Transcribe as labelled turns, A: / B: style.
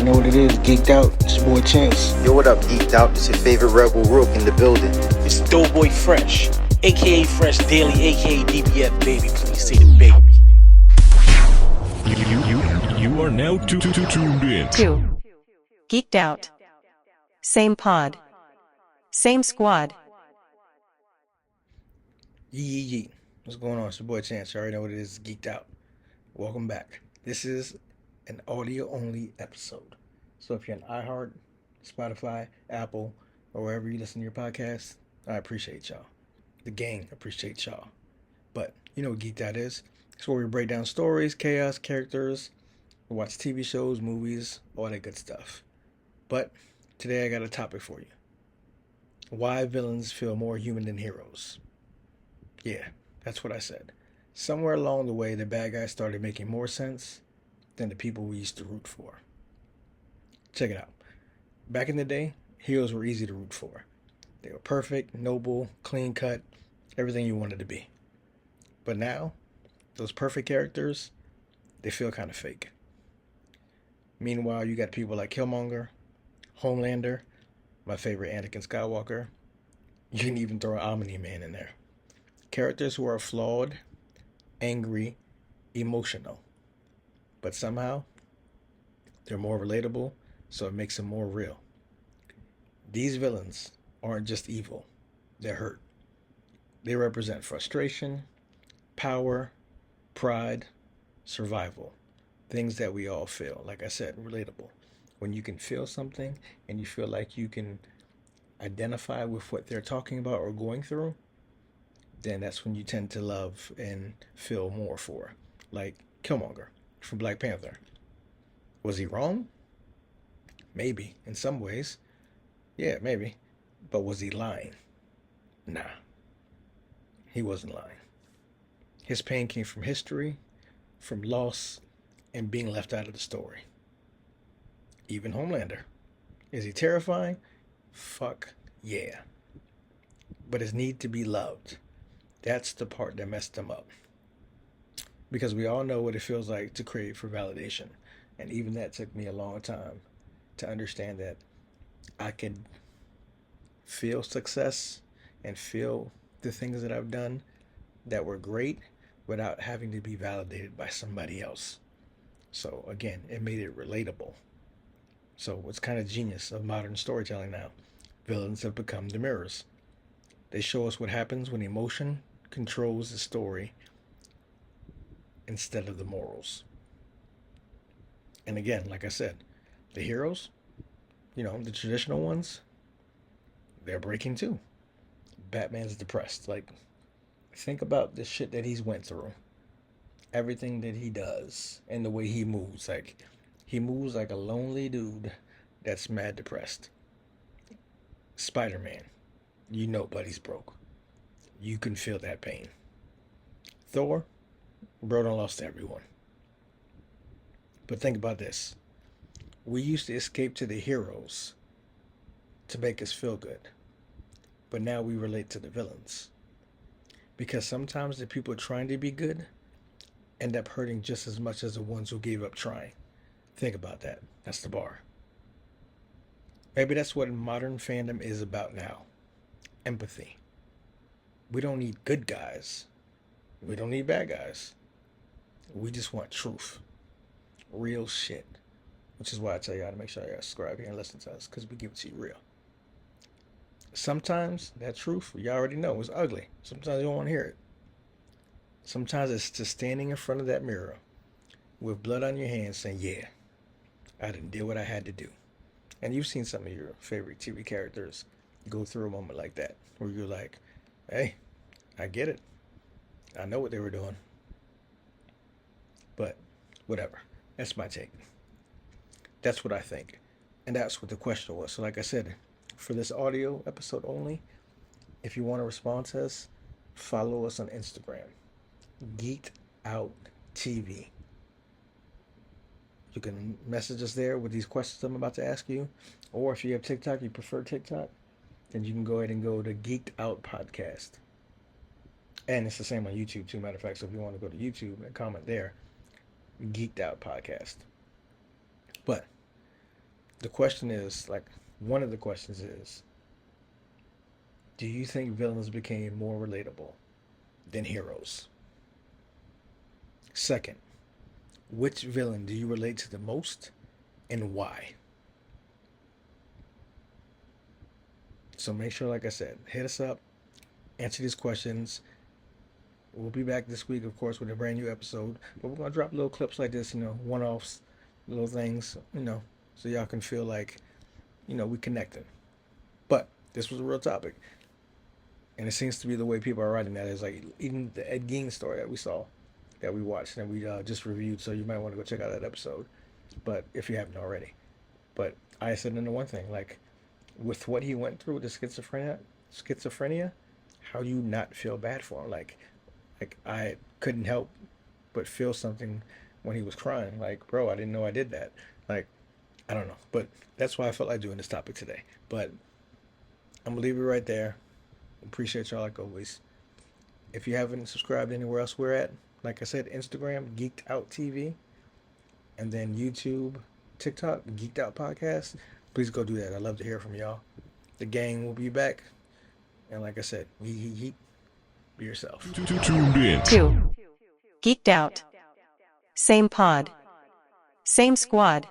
A: already know what it is. Geeked out. It's your boy Chance.
B: Yo, what up, Geeked Out? It's your favorite Rebel Rook in the building.
C: It's Doughboy Fresh, aka Fresh Daily, aka DBF Baby. Please say the baby.
D: You are now tuned in
E: to Geeked Out. Same pod. Same squad.
A: Yee. What's going on? It's your boy Chance. You already know what it is. Geeked out. Welcome back. This is an audio-only episode. So if you're on iHeart, Spotify, Apple, or wherever you listen to your podcast, I appreciate y'all. The gang appreciates y'all. But you know what Geeked Out is? It's where we break down stories, chaos, characters, we watch TV shows, movies, all that good stuff. But today I got a topic for you. Why villains feel more human than heroes. Yeah, that's what I said. Somewhere along the way, the bad guys started making more sense than the people we used to root for. Check it out. Back in the day, heroes were easy to root for. They were perfect, noble, clean-cut, everything you wanted to be. But now, those perfect characters, they feel kind of fake. Meanwhile, you got people like Killmonger, Homelander, my favorite Anakin Skywalker. You can even throw Omni-Man in there. Characters who are flawed, angry, emotional. But somehow, they're more relatable, so it makes them more real. These villains aren't just evil, they're hurt. They represent frustration, power, pride, survival. Things that we all feel. Like I said, relatable. When you can feel something and you feel like you can identify with what they're talking about or going through, then that's when you tend to love and feel more for. Like Killmonger from Black Panther. Was he wrong? Maybe, in some ways. Yeah, maybe. But was he lying? Nah. He wasn't lying. His pain came from history, from loss, and being left out of the story. Even Homelander. Is he terrifying? Fuck yeah. But his need to be loved. That's the part that messed him up. Because we all know what it feels like to crave for validation. And even that took me a long time to understand that I could feel success and feel the things that I've done that were great without having to be validated by somebody else. So again, it made it relatable. So it's kind of genius of modern storytelling now. Villains have become the mirrors. They show us what happens when emotion controls the story instead of the morals. And again, like I said, the heroes, the traditional ones, they're breaking too. Batman's depressed. Like, think about the shit that he's went through. Everything that he does and the way he moves. Like, he moves like a lonely dude that's mad depressed. Spider-Man, buddy's broke. You can feel that pain. Thor, bro done lost everyone. But think about this. We used to escape to the heroes to make us feel good. But now we relate to the villains. Because sometimes the people trying to be good end up hurting just as much as the ones who gave up trying. Think about that. That's the bar. Maybe that's what modern fandom is about now. Empathy. We don't need good guys. We don't need bad guys. We just want truth. Real shit. Which is why I tell y'all to make sure y'all subscribe here and listen to us, because we give it to you real. Sometimes that truth, you already know, is ugly. Sometimes you don't want to hear it. Sometimes it's just standing in front of that mirror with blood on your hands saying, yeah, I done did what I had to do. And you've seen some of your favorite TV characters go through a moment like that, where you're like, hey, I get it. I know what they were doing. But whatever. That's my take. That's what I think. And that's what the question was. So like I said, for this audio episode only, if you want to respond to us, follow us on Instagram. GeekedOut TV. You can message us there with these questions I'm about to ask you. Or if you have TikTok, you prefer TikTok, then you can go ahead and go to Geeked Out Podcast. And it's the same on YouTube too, matter of fact. So if you want to go to YouTube and comment there, Geeked Out Podcast. But The question is, like, one of the questions is, do you think villains became more relatable than heroes? Second, which villain do you relate to the most and why? So make sure, like I said, hit us up, answer these questions. We'll be back this week, of course, with a brand new episode. But we're gonna drop little clips like this, one-offs, little things, so y'all can feel like, we connecting. But this was a real topic, and it seems to be the way people are writing that is like even the Ed Gein story that we saw, that we watched and we just reviewed. So you might want to go check out that episode, but if you haven't already. But I said in the one thing, like with what he went through with the schizophrenia, how do you not feel bad for him? Like I couldn't help but feel something when he was crying. Like, bro, I didn't know I did that. Like, I don't know, but that's why I felt like doing this topic today. But I'm gonna leave it right there. Appreciate y'all like always. If you haven't subscribed anywhere else we're at, like I said, Instagram, Geeked Out TV, and then YouTube, TikTok, Geeked Out Podcast. Please go do that. I'd love to hear from y'all. The gang will be back. And like I said, be yourself.
D: Tuned in.
E: 2. Geeked out. Same pod. Same squad.